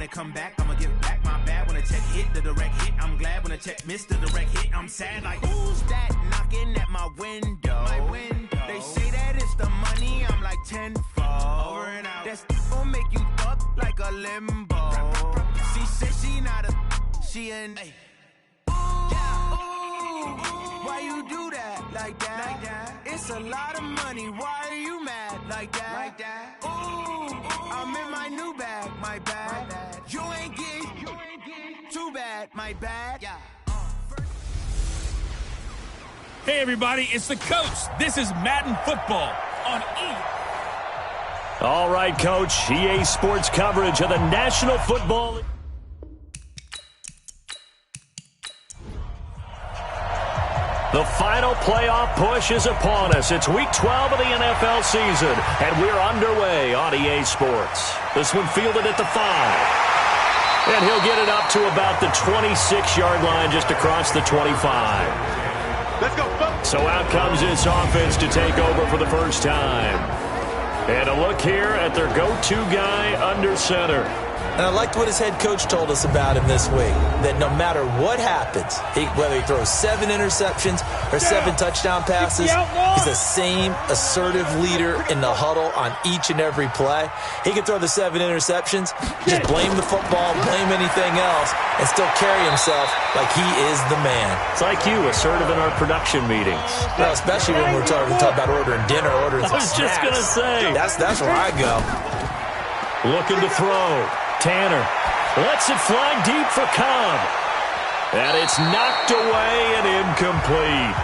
it come back, I'ma give back my bad. When a check hit, the direct hit, I'm glad. When a check missed, the direct hit, I'm sad. Like, who's that knocking at my window? They say that it's the money, I'm like tenfold. Over and out. That's gon' make you up like a limbo. She said she not a, she an. Why you do that like that? It's a lot of money. Why are you mad like that? Ooh, I'm in my new bag, my bad. You ain't getting too bad, my bad. Yeah. Hey everybody, it's the coach. This is Madden Football on EA. All right, Coach. EA Sports coverage of the National Football League. The final playoff push is upon us. It's Week 12 of the NFL season, and we're underway on EA Sports. This one fielded at the 5. And he'll get it up to about the 26-yard line just across the 25. Let's go, folks. So out comes this offense to take over for the first time. And a look here at their go-to guy under center. And I liked what his head coach told us about him this week, that no matter what happens, whether he throws 7 interceptions or 7 touchdown passes, he's the same assertive leader in the huddle on each and every play. He can throw the 7 interceptions, just blame the football, blame anything else, and still carry himself like he is the man. It's like you, assertive in our production meetings. Well, especially when we're talking about ordering dinner, ordering some snacks. I was just going to say. That's where I go. Looking to throw. Tanner lets it fly deep for Cobb. And it's knocked away and incomplete.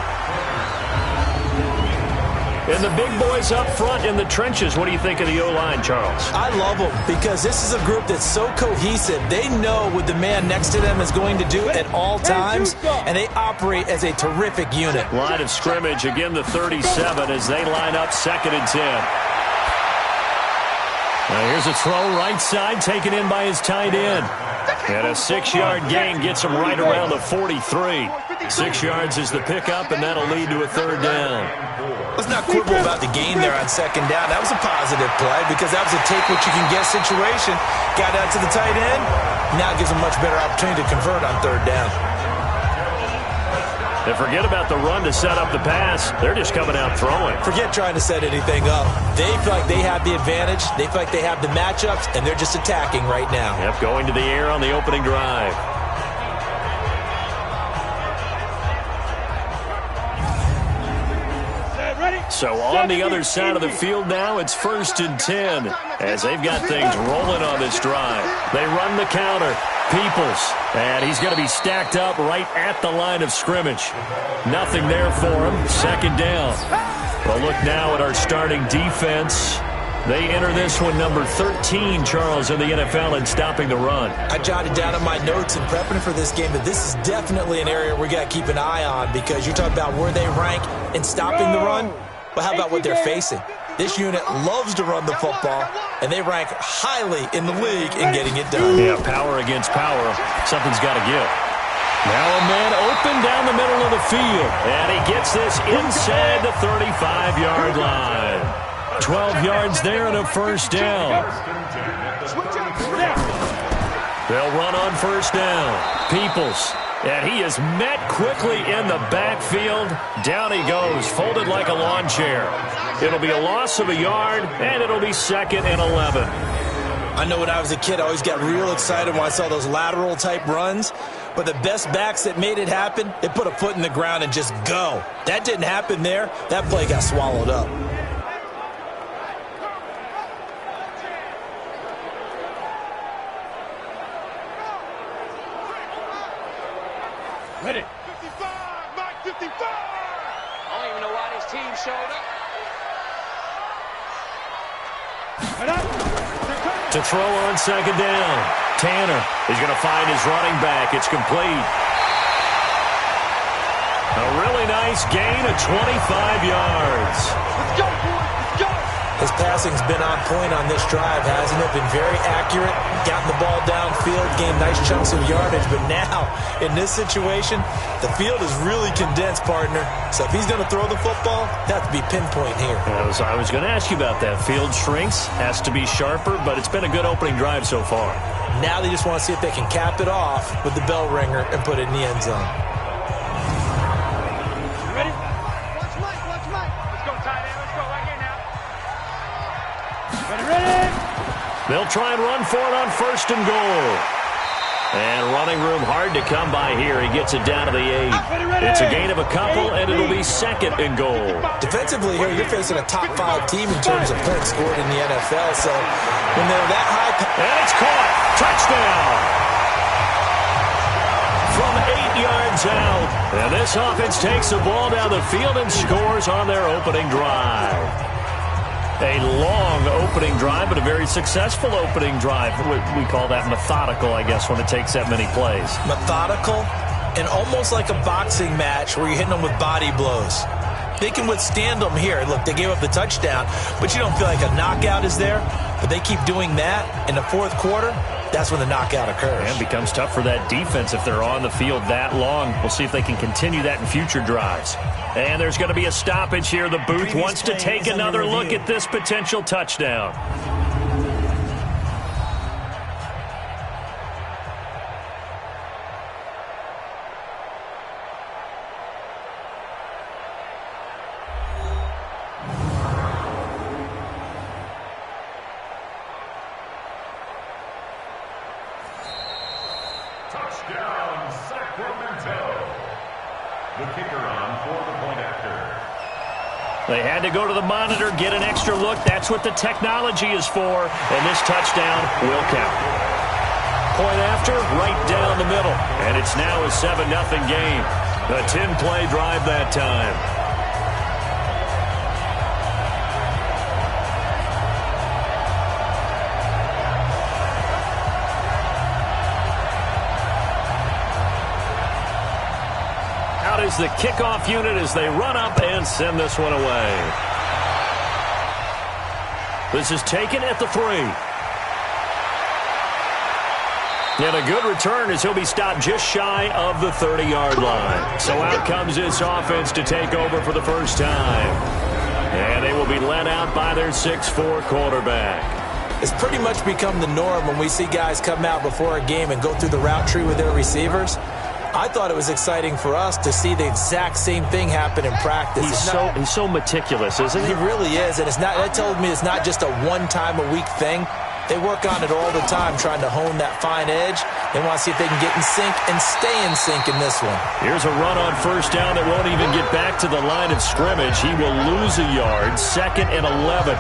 And the big boys up front in the trenches. What do you think of the O-line, Charles? I love them because this is a group that's so cohesive. They know what the man next to them is going to do at all times, and they operate as a terrific unit. Line of scrimmage, again the 37 as they line up 2nd and 10. Now here's a throw right side taken in by his tight end. And a 6-yard gain gets him right around the 43. 6 yards is the pickup, and that'll lead to a 3rd down. Let's not quibble about the gain there on 2nd down. That was a positive play because that was a take-what-you-can-get situation. Got out to the tight end. Now gives him a much better opportunity to convert on 3rd down. And forget about the run to set up the pass. They're just coming out throwing. Forget trying to set anything up. They feel like they have the advantage. They feel like they have the matchups, and they're just attacking right now. Yep, going to the air on the opening drive. So on the other side of the field now, it's 1st and 10 as they've got things rolling on this drive. They run the counter. Peoples, and he's going to be stacked up right at the line of scrimmage. Nothing there for him. 2nd down. Well, look now at our starting defense. They enter this one number 13, Charles, in the NFL in stopping the run. I jotted down in my notes in prepping for this game that this is definitely an area we got to keep an eye on because you talk about where they rank in stopping the run. Well, how about what they're facing? This unit loves to run the football, and they rank highly in the league in getting it done. Yeah, power against power. Something's got to give. Now a man open down the middle of the field, and he gets this inside the 35-yard line. 12 yards there and a 1st down. They'll run on 1st down. Peoples. And he is met quickly in the backfield. Down he goes, folded like a lawn chair. It'll be a loss of a yard, and it'll be 2nd and 11. I know when I was a kid, I always got real excited when I saw those lateral-type runs. But the best backs that made it happen, they put a foot in the ground and just go. That didn't happen there. That play got swallowed up. Ready. 55, Mike 55. I don't even know why this team showed up. To throw on 2nd down. Tanner is going to find his running back. It's complete. A really nice gain of 25 yards. Let's go, boys. Let's go. His passing's been on point on this drive, hasn't it? Been very accurate, gotten the ball downfield, gained nice chunks of yardage. But now, in this situation, the field is really condensed, partner. So if he's going to throw the football, that to be pinpoint here. I was going to ask you about that. Field shrinks, has to be sharper, but it's been a good opening drive so far. Now they just want to see if they can cap it off with the bell ringer and put it in the end zone. Ready? Watch Mike. Let's go, tight end. Let's go right here now. Ready? They'll try and run for it on 1st and goal. And running room hard to come by here. He gets it down to the 8. It's a gain of a couple, and it'll be 2nd and goal. Defensively here, you're facing a top 5 team in terms of points scored in the NFL. So when they're that high... And it's caught. Touchdown. From 8 yards out. And this offense takes the ball down the field and scores on their opening drive. A long opening drive, but a very successful opening drive. We call that methodical, I guess, when it takes that many plays. Methodical and almost like a boxing match where you're hitting them with body blows. They can withstand them here. Look, they gave up the touchdown, but you don't feel like a knockout is there. But they keep doing that in the 4th quarter. That's when the knockout occurs. And it becomes tough for that defense if they're on the field that long. We'll see if they can continue that in future drives. And there's going to be a stoppage here. The booth wants to take another look at this potential touchdown. Touchdown, Sacramento. The kicker on for the point after. They had to go to the monitor, get an extra look. That's what the technology is for. And this touchdown will count. Point after, right down the middle. And it's now a 7-0 game. A 10-play drive that time. Is the kickoff unit as they run up and send this one away. This is taken at the 3. And a good return as he'll be stopped just shy of the 30-yard line. So out comes this offense to take over for the first time. And they will be led out by their 6'4" quarterback. It's pretty much become the norm when we see guys come out before a game and go through the route tree with their receivers. I thought it was exciting for us to see the exact same thing happen in practice. He's so meticulous, isn't he? He really is, and that tells me it's not just a one-time-a-week thing. They work on it all the time, trying to hone that fine edge. They want to see if they can get in sync and stay in sync in this one. Here's a run on 1st down that won't even get back to the line of scrimmage. He will lose a yard, 2nd and 11.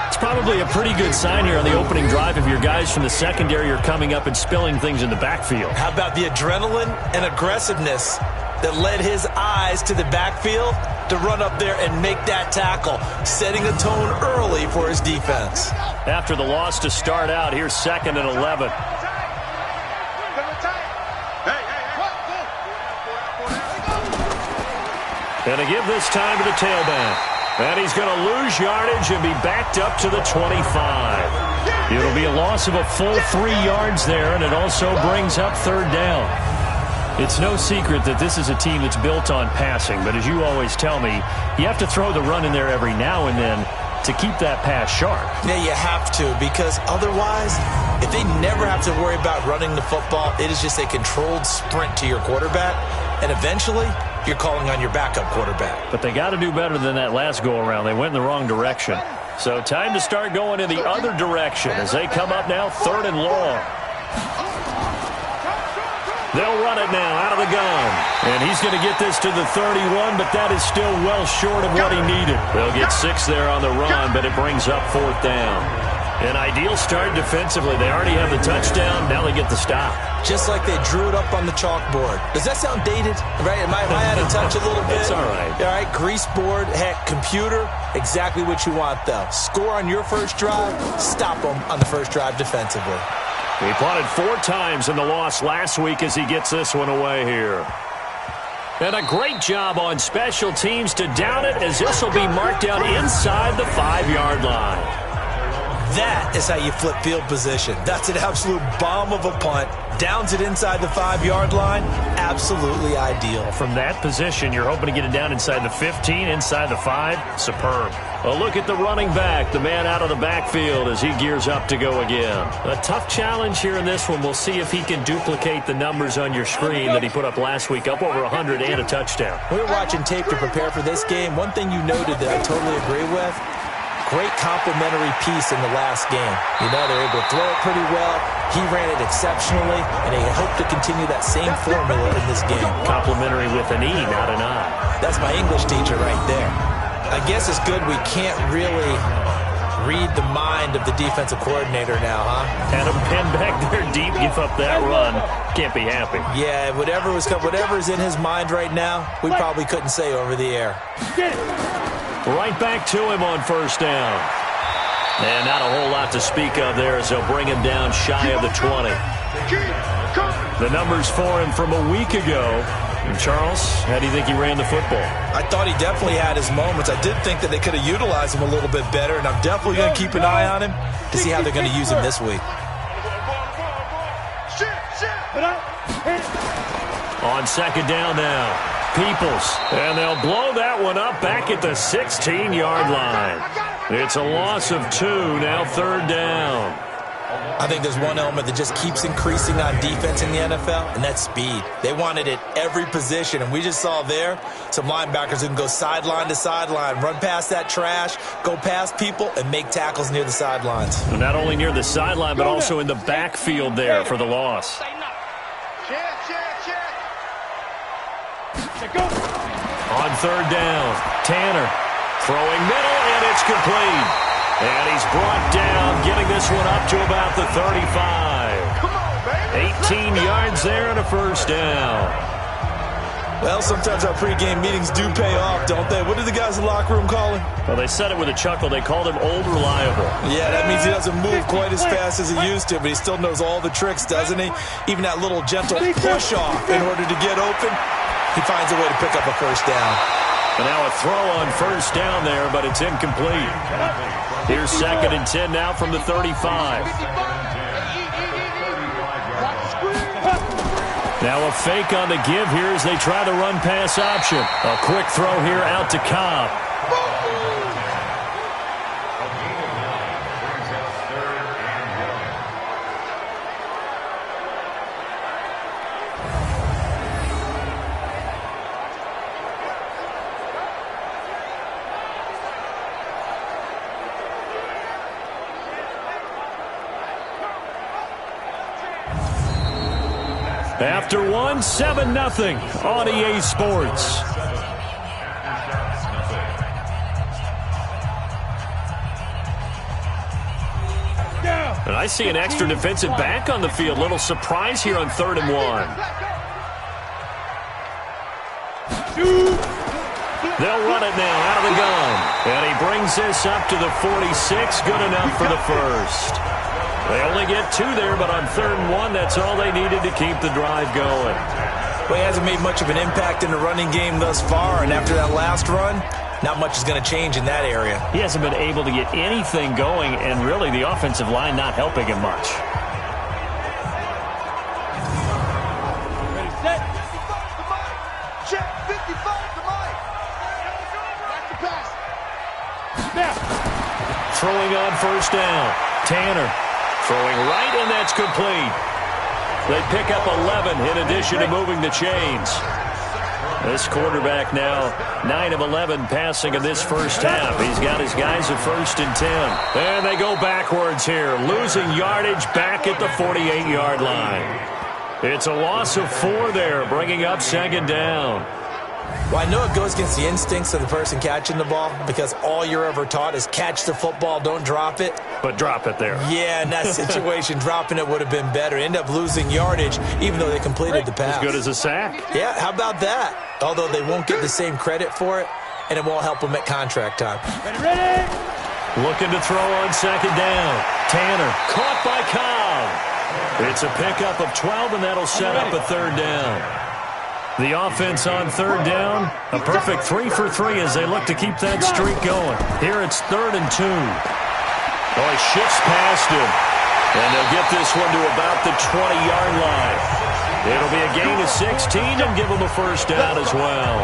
It's probably a pretty good sign here on the opening drive if your guys from the secondary are coming up and spilling things in the backfield. How about the adrenaline and aggressiveness that led his eyes to the backfield to run up there and make that tackle, setting a tone early for his defense. After the loss to start out, here's 2nd and 11. And to give this time to the tailback. And he's going to lose yardage and be backed up to the 25. It'll be a loss of a full 3 yards there, and it also brings up 3rd down. It's no secret that this is a team that's built on passing, but as you always tell me, you have to throw the run in there every now and then to keep that pass sharp. Yeah, you have to, because otherwise, if they never have to worry about running the football, it is just a controlled sprint to your quarterback, and eventually you're calling on your backup quarterback. But they got to do better than that last go-around. They went in the wrong direction. So time to start going in the other direction as they come up now 3rd and long. They'll run it now out of the gun. And he's going to get this to the 31, but that is still well short of what he needed. They'll get 6 there on the run, but it brings up 4th down. An ideal start defensively. They already have the touchdown. Now they get the stop. Just like they drew it up on the chalkboard. Does that sound dated? Right? Am I out of touch a little bit? It's all right. All right, grease board, heck, computer, exactly what you want, though. Score on your first drive, stop them on the first drive defensively. He punted 4 times in the loss last week as he gets this one away here. And a great job on special teams to down it as this will be marked out inside the 5-yard line. That is how you flip field position. That's an absolute bomb of a punt. Downs it inside the 5-yard line. Absolutely ideal. From that position, you're hoping to get it down inside the 15, inside the 5. Superb. A look at the running back, the man out of the backfield as he gears up to go again. A tough challenge here in this one. We'll see if he can duplicate the numbers on your screen that he put up last week, up over 100 and a touchdown. We were watching tape to prepare for this game. One thing you noted that I totally agree with, great complimentary piece in the last game. You know, they're able to throw it pretty well. He ran it exceptionally, and they hope to continue that same formula in this game. Complimentary with an E, not an I. That's my English teacher right there. I guess it's good we can't really read the mind of the defensive coordinator now, huh? Had him pinned back there deep, give up that run. Can't be happy. Yeah, whatever's in his mind right now, we probably couldn't say over the air. Right back to him on first down. And not a whole lot to speak of there as they'll bring him down shy of the 20. The numbers for him from a week ago. And Charles, how do you think he ran the football? I thought he definitely had his moments. I did think that they could have utilized him a little bit better, and I'm definitely going to keep an eye on him to see how they're going to use him this week. On second down now, Peoples, and they'll blow that one up back at the 16-yard line. It's a loss of 2, now third down. I think there's one element that just keeps increasing on defense in the NFL, and that's speed. They want it at every position, and we just saw there some linebackers who can go sideline to sideline, run past that trash, go past people, and make tackles near the sidelines. Not only near the sideline, but also in the backfield there for the loss. On third down, Tanner throwing middle, and it's complete. And he's brought down, getting this one up to about the 35. 18 yards there and a first down. Well, sometimes our pregame meetings do pay off, don't they? What do the guys in the locker room call him? Well, they said it with a chuckle. They called him Old Reliable. Yeah, that means he doesn't move quite as fast as he used to, but he still knows all the tricks, doesn't he? Even that little gentle push-off in order to get open, he finds a way to pick up a first down. And now a throw on first down there, but it's incomplete. Here's second and 10 now from the 35. Now a fake on the give here as they try the run-pass option. A quick throw here out to Cobb. After one, 7-0 on EA Sports. And I see an extra defensive back on the field. Little surprise here on 3rd and 1. They'll run it now out of the gun. And he brings this up to the 46. Good enough for the first. They only get 2 there, but on 3rd and 1, that's all they needed to keep the drive going. Well, he hasn't made much of an impact in the running game thus far, and after that last run, not much is going to change in that area. He hasn't been able to get anything going, and really the offensive line not helping him much. Ready, set. 55 to Mike. Check. 55 to Mike. Back to pass. Snap. Throwing on first down. Tanner throwing right, and that's complete. They pick up 11 in addition to moving the chains. This quarterback now 9 of 11 passing in this first half. He's got his guys at 1st and 10. And they go backwards here, losing yardage back at the 48-yard line. It's a loss of 4 there, bringing up 2nd down. Well, I know it goes against the instincts of the person catching the ball because all you're ever taught is catch the football, don't drop it. But drop it there. Yeah, in that situation, dropping it would have been better. End up losing yardage, even though they completed the pass. As good as a sack. Yeah, how about that? Although they won't get the same credit for it, and it won't help them at contract time. Ready. Looking to throw on 2nd down. Tanner caught by Cobb. It's a pickup of 12, and that'll set up a 3rd down. The offense on 3rd down, a perfect 3 for 3 as they look to keep that streak going. Here it's 3rd and 2. Oh, he shifts past him. And they'll get this one to about the 20-yard line. It'll be a gain of 16 and give them a first down as well.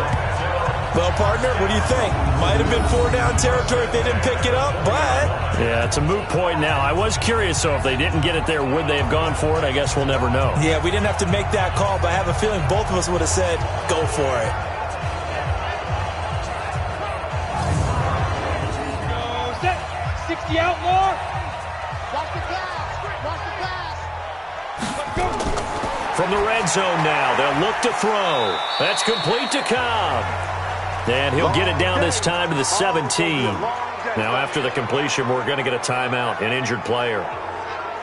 Well, partner, what do you think? Might have been 4-down territory if they didn't pick it up, but... Yeah, it's a moot point now. I was curious, so if they didn't get it there, would they have gone for it? I guess we'll never know. Yeah, we didn't have to make that call, but I have a feeling both of us would have said, go for it. 60 outlaw. Watch the pass. Watch the pass. Let's go. From the red zone now, they'll look to throw. That's complete to Cobb. And he'll get it down this time to the 17. Now, after the completion, we're going to get a timeout, an injured player.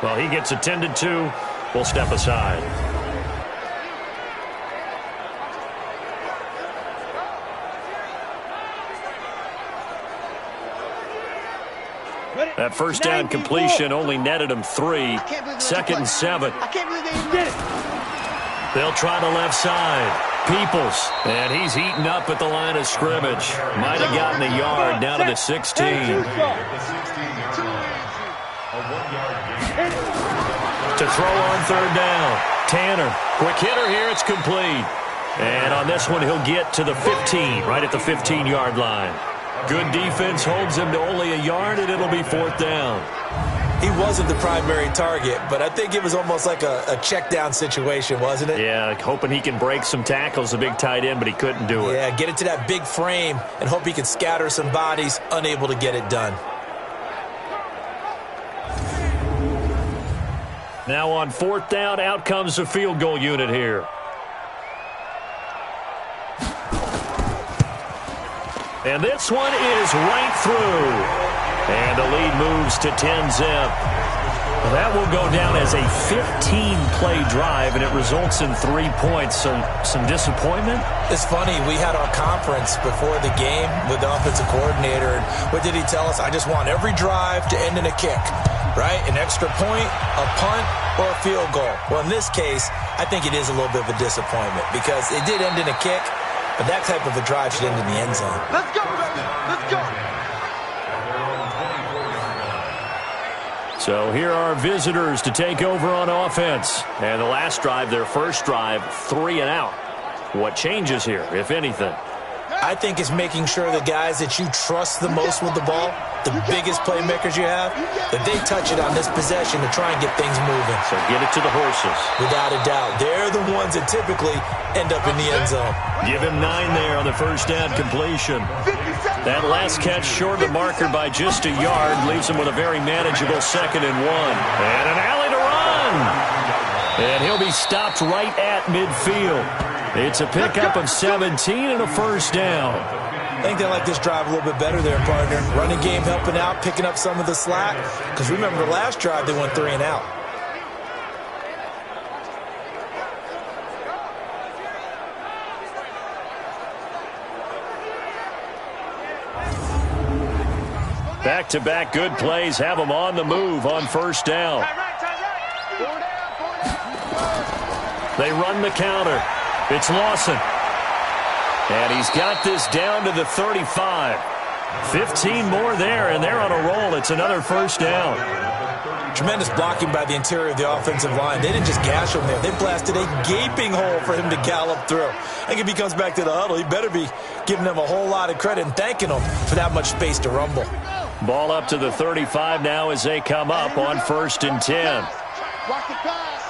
Well, he gets attended to. We'll step aside. That first down completion only netted him 3. 2nd and 7. I can't believe they even did it. They'll try the left side. Peoples. And he's eaten up at the line of scrimmage. Might have gotten a yard down to the 16. To throw on 3rd down. Tanner. Quick hitter here. It's complete. And on this one, he'll get to the 15, right at the 15-yard line. Good defense holds him to only a yard, and it'll be 4th down. He wasn't the primary target, but I think it was almost like a check-down situation, wasn't it? Yeah, hoping he can break some tackles, a big tight end, but he couldn't do it. Yeah, get it to that big frame and hope he can scatter some bodies, unable to get it done. Now on 4th down, out comes the field goal unit here. And this one is right through. And the lead moves to 10-zip. Well, that will go down as a 15-play drive, and it results in 3 points. So some disappointment? It's funny. We had our conference before the game with the offensive coordinator. And what did he tell us? I just want every drive to end in a kick, right? An extra point, a punt, or a field goal. Well, in this case, I think it is a little bit of a disappointment because it did end in a kick. But that type of a drive should end in the end zone. Let's go, baby. Let's go. So here are visitors to take over on offense. And the last drive, their first drive, 3 and out. What changes here, if anything? I think it's making sure the guys that you trust the most with the ball, the biggest playmakers you have, that they touch it on this possession to try and get things moving. So get it to the horses. Without a doubt. They're the ones that typically end up in the end zone. Give him 9 there on the first down completion. That last catch short of the marker by just a yard leaves him with a very manageable 2nd and 1. And an alley to run. And he'll be stopped right at midfield. It's a pickup of 17 and a first down. I think they like this drive a little bit better there, partner. Running game helping out, picking up some of the slack. Because remember, the last drive they went 3 and out. Back-to-back good plays have them on the move on first down. They run the counter. It's Lawson. And he's got this down to the 35. 15 more there, and they're on a roll. It's another first down. Tremendous blocking by the interior of the offensive line. They didn't just gash him there. They blasted a gaping hole for him to gallop through. I think if he comes back to the huddle, he better be giving them a whole lot of credit and thanking them for that much space to rumble. Ball up to the 35 now as they come up on 1st and 10. Watch the pass.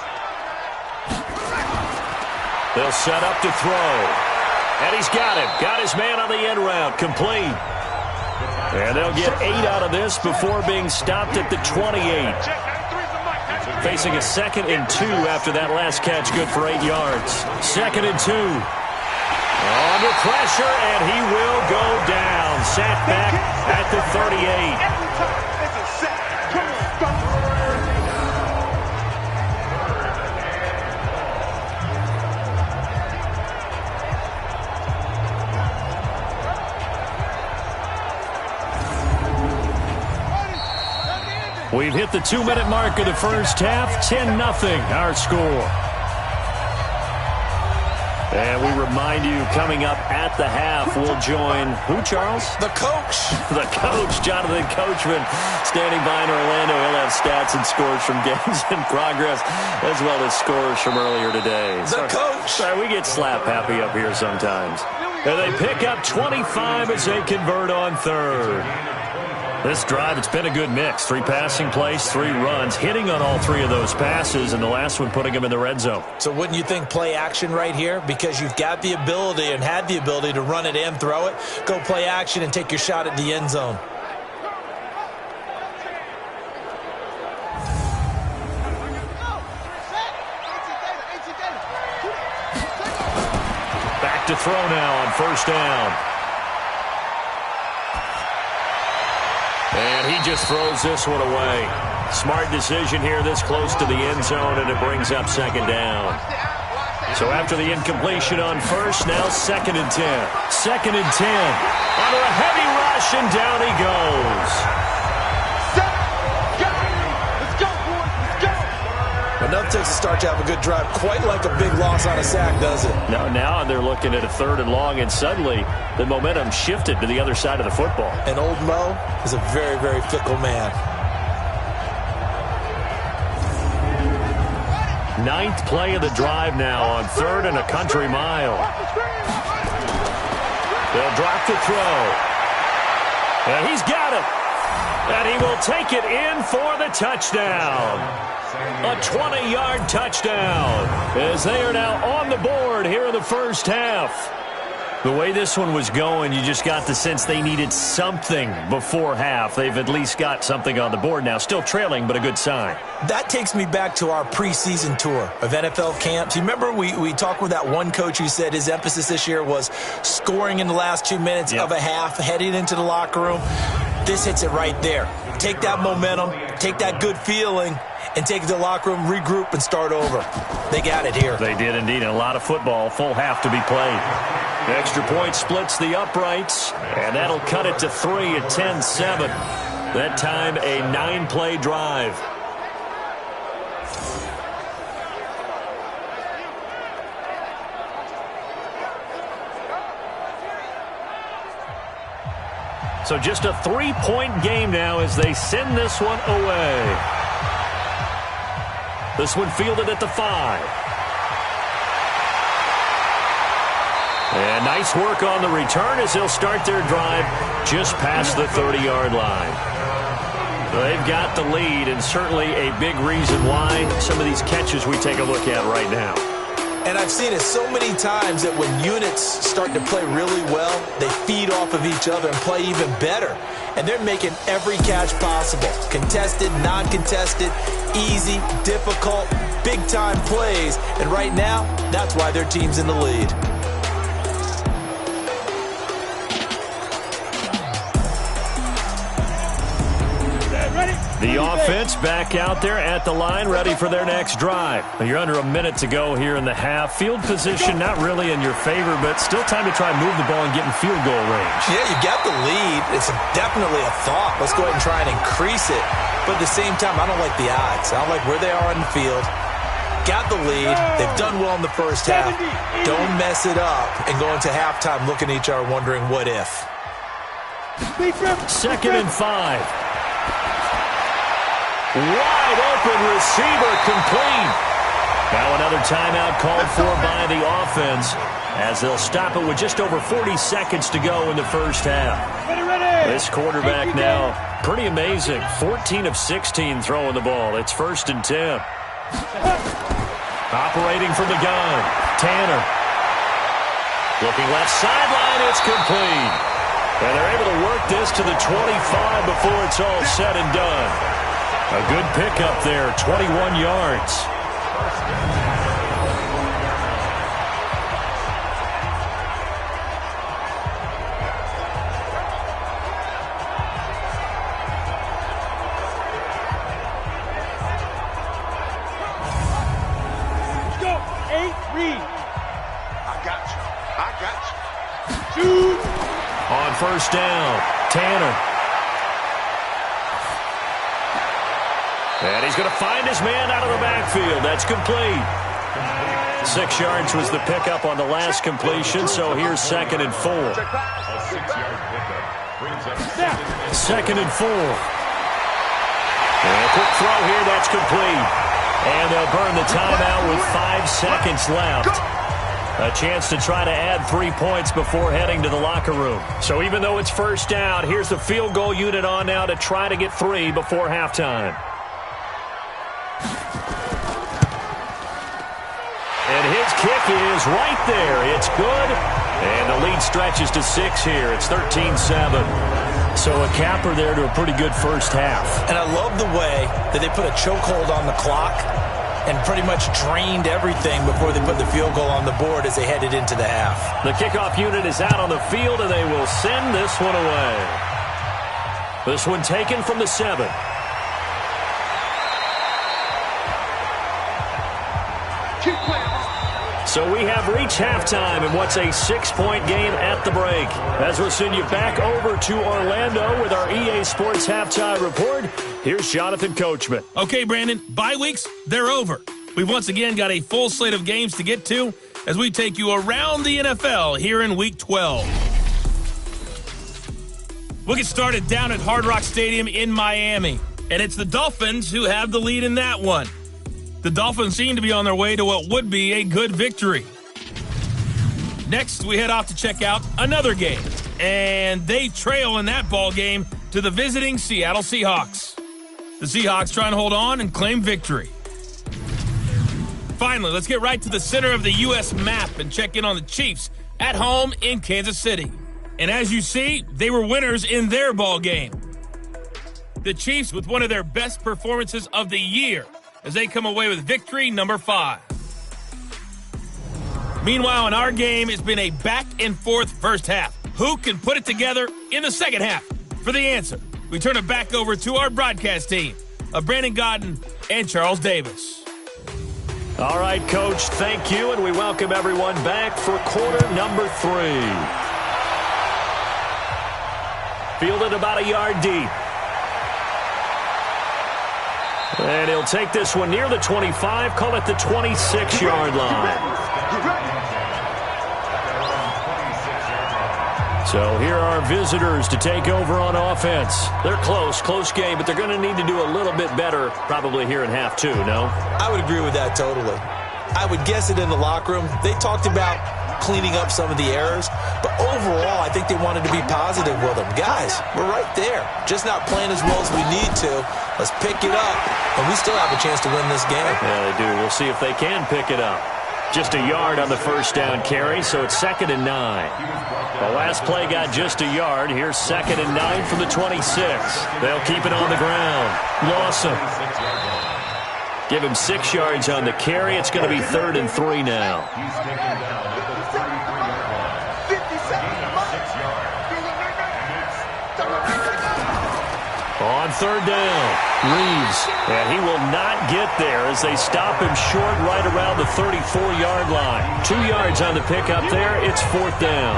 They'll set up to throw. And he's got him. Got his man on the end route. Complete. And they'll get 8 out of this before being stopped at the 28. Facing a 2nd and 2 after that last catch. Good for 8 yards. 2nd and 2. Under pressure, and he will go down. Sat back at the 38. We've hit the 2-minute mark of the first half. 10-0 our score. And we remind you, coming up at the half, we'll join who, Charles? The coach. The coach, Jonathan Coachman, standing by in Orlando. He'll have stats and scores from games in progress, as well as scores from earlier today. The coach. Sorry, we get slap happy up here sometimes. And they pick up 25 as they convert on third. This drive, it's been a good mix. 3 passing plays, 3 runs, hitting on all 3 of those passes, and the last one putting them in the red zone. So wouldn't you think play action right here? Because you've got the ability and had the ability to run it and throw it. Go play action and take your shot at the end zone. Back to throw now on first down. And he just throws this one away. Smart decision here this close to the end zone, and it brings up second down. So after the incompletion on first, now 2nd and 10. 2nd and 10. Under a heavy rush, and down he goes. Enough takes to start to have a good drive. Quite like a big loss on a sack, does it? No, now they're looking at a 3rd and long, and suddenly the momentum shifted to the other side of the football. And old Mo is a very, very fickle man. 9th play of the drive now on 3rd and a country mile. They'll drop the throw. And he's got it. And he will take it in for the touchdown. A 20-yard touchdown as they are now on the board here in the first half. The way this one was going, you just got the sense they needed something before half. They've at least got something on the board now. Still trailing, but a good sign. That takes me back to our preseason tour of NFL camps. You remember we talked with that one coach who said his emphasis this year was scoring in the last 2 minutes of a half, heading into the locker room. This hits it right there. Take that momentum, take that good feeling, and take it to the locker room, regroup, and start over. They got it here. They did indeed. And a lot of football, full half to be played. The extra point splits the uprights, and that'll cut it to 3 at 10-7. That time, a 9-play drive. So just a 3-point game now as they send this one away. This one fielded at the 5. And nice work on the return as they'll start their drive just past the 30-yard line. They've got the lead, and certainly a big reason why some of these catches we take a look at right now. And I've seen it so many times that when units start to play really well, they feed off of each other and play even better. And they're making every catch possible. Contested, non-contested, easy, difficult, big-time plays. And right now, that's why their team's in the lead. The offense back out there at the line, ready for their next drive. You're under a minute to go here in the half. Field position not really in your favor, but still time to try and move the ball and get in field goal range. Yeah, you got the lead. It's definitely a thought. Let's go ahead and try and increase it. But at the same time, I don't like the odds. I don't like where they are on the field. Got the lead. They've done well in the first half. Don't mess it up and go into halftime looking at each other wondering what if. 2nd and 5. Wide open receiver complete. Now another timeout called for by the offense as they'll stop it with just over 40 seconds to go in the first half. This quarterback now, pretty amazing. 14 of 16 throwing the ball. It's 1st and 10. Operating from the gun, Tanner. Looking left sideline, it's complete. And they're able to work this to the 25 before it's all said and done. A good pickup there, 21 yards. Let's go. 8, read. I got you. Shoot. On first down, Tanner. And he's going to find his man out of the backfield. That's complete. 6 yards was the pickup on the last completion, so here's 2nd and 4. A 6-yard pickup brings up 2nd and 4. And a quick throw here, that's complete. And they'll burn the timeout with 5 seconds left. A chance to try to add 3 points before heading to the locker room. So even though it's first down, here's the field goal unit on now to try to get 3 before halftime. And his kick is right there. It's good. And the lead stretches to 6 here. It's 13-7. So a capper there to a pretty good first half. And I love the way that they put a chokehold on the clock and pretty much drained everything before they put the field goal on the board as they headed into the half. The kickoff unit is out on the field, and they will send this one away. This one taken from the 7. So we have reached halftime in what's a 6-point game at the break. As we'll send you back over to Orlando with our EA Sports Halftime Report, here's Jonathan Coachman. Okay, Brandon, bye weeks, they're over. We've once again got a full slate of games to get to as we take you around the NFL here in Week 12. We'll get started down at Hard Rock Stadium in Miami, and it's the Dolphins who have the lead in that one. The Dolphins seem to be on their way to what would be a good victory. Next, we head off to check out another game, and they trail in that ball game to the visiting Seattle Seahawks. The Seahawks try and hold on and claim victory. Finally, let's get right to the center of the U.S. map and check in on the Chiefs at home in Kansas City. And as you see, they were winners in their ball game. The Chiefs with one of their best performances of the year as they come away with victory number 5. Meanwhile, in our game, it's been a back-and-forth first half. Who can put it together in the second half? For the answer, we turn it back over to our broadcast team of Brandon Godden and Charles Davis. All right, Coach, thank you, and we welcome everyone back for quarter number 3. Fielded about a yard deep. And he'll take this one near the 25, call it the 26-yard line. So here are our visitors to take over on offense. They're close game, but they're going to need to do a little bit better probably here in half 2, no? I would agree with that totally. I would guess it in the locker room. They talked about cleaning up some of the errors, but overall, I think they wanted to be positive with them. Guys, we're right there. Just not playing as well as we need to. Let's pick it up, and we still have a chance to win this game. Yeah, they do. We'll see if they can pick it up. Just a yard on the first down carry, so it's 2nd and 9. The last play got just a yard. Here's 2nd and 9 from the 26. They'll keep it on the ground. Lawson. Give him 6 yards on the carry. It's going to be 3rd and 3 now. On 3rd down, Reeves, and he will not get there as they stop him short right around the 34-yard line. 2 yards on the pickup there. It's 4th down.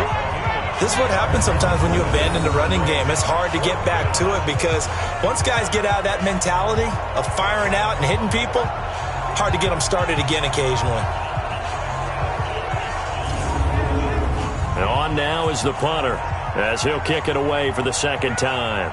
This is what happens sometimes when you abandon the running game. It's hard to get back to it because once guys get out of that mentality of firing out and hitting people, hard to get them started again occasionally. And on now is the punter as he'll kick it away for the 2nd time.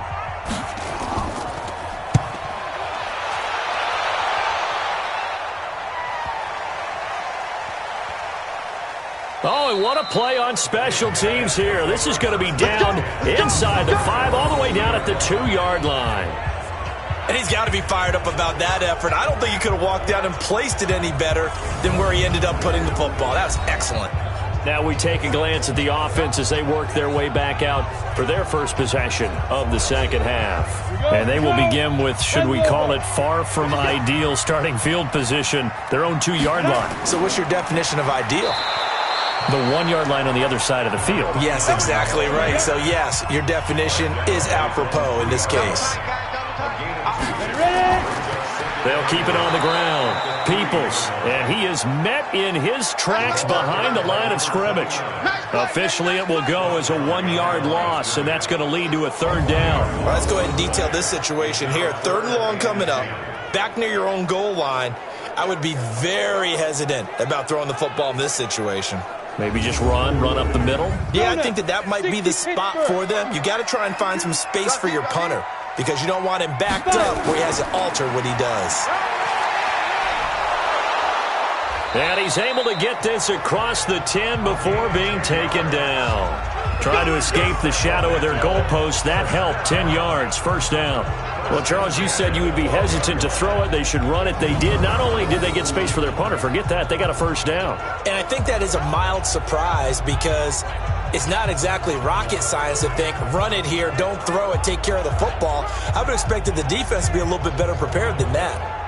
Oh, and what a play on special teams here. This is going to be down inside the 5, all the way down at the 2-yard line. And he's got to be fired up about that effort. I don't think he could have walked down and placed it any better than where he ended up putting the football. That was excellent. Now we take a glance at the offense as they work their way back out for their first possession of the second half. And they will begin with, should we call it, far from ideal starting field position, their own 2-yard line. So what's your definition of ideal? The 1-yard line on the other side of the field. Yes, exactly right. So, yes, your definition is apropos in this case. They'll keep it on the ground. Peoples, and he is met in his tracks behind the line of scrimmage. Officially, it will go as a 1-yard loss, and that's going to lead to a 3rd down. All right, let's go ahead and detail this situation here. 3rd and long coming up, back near your own goal line, I would be very hesitant about throwing the football in this situation. Maybe just run up the middle? Yeah, I think that might be the spot for them. You got to try and find some space for your punter because you don't want him backed up where he has to alter what he does. And he's able to get this across the 10 before being taken down. Trying to escape the shadow of their goalpost. That helped. 10 yards, first down. Well, Charles, you said you would be hesitant to throw it. They should run it. They did. Not only did they get space for their punter, forget that, they got a first down. And I think that is a mild surprise because it's not exactly rocket science to think, run it here, don't throw it, take care of the football. I would have expected the defense to be a little bit better prepared than that.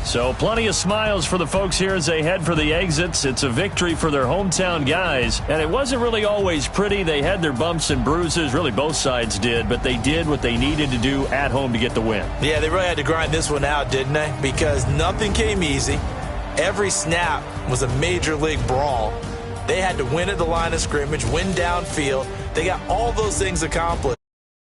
So plenty of smiles for the folks here as they head for the exits. It's a victory for their hometown guys. And it wasn't really always pretty. They had their bumps and bruises. Really, both sides did. But they did what they needed to do at home to get the win. Yeah, they really had to grind this one out, didn't they? Because nothing came easy. Every snap was a major league brawl. They had to win at the line of scrimmage, win downfield. They got all those things accomplished.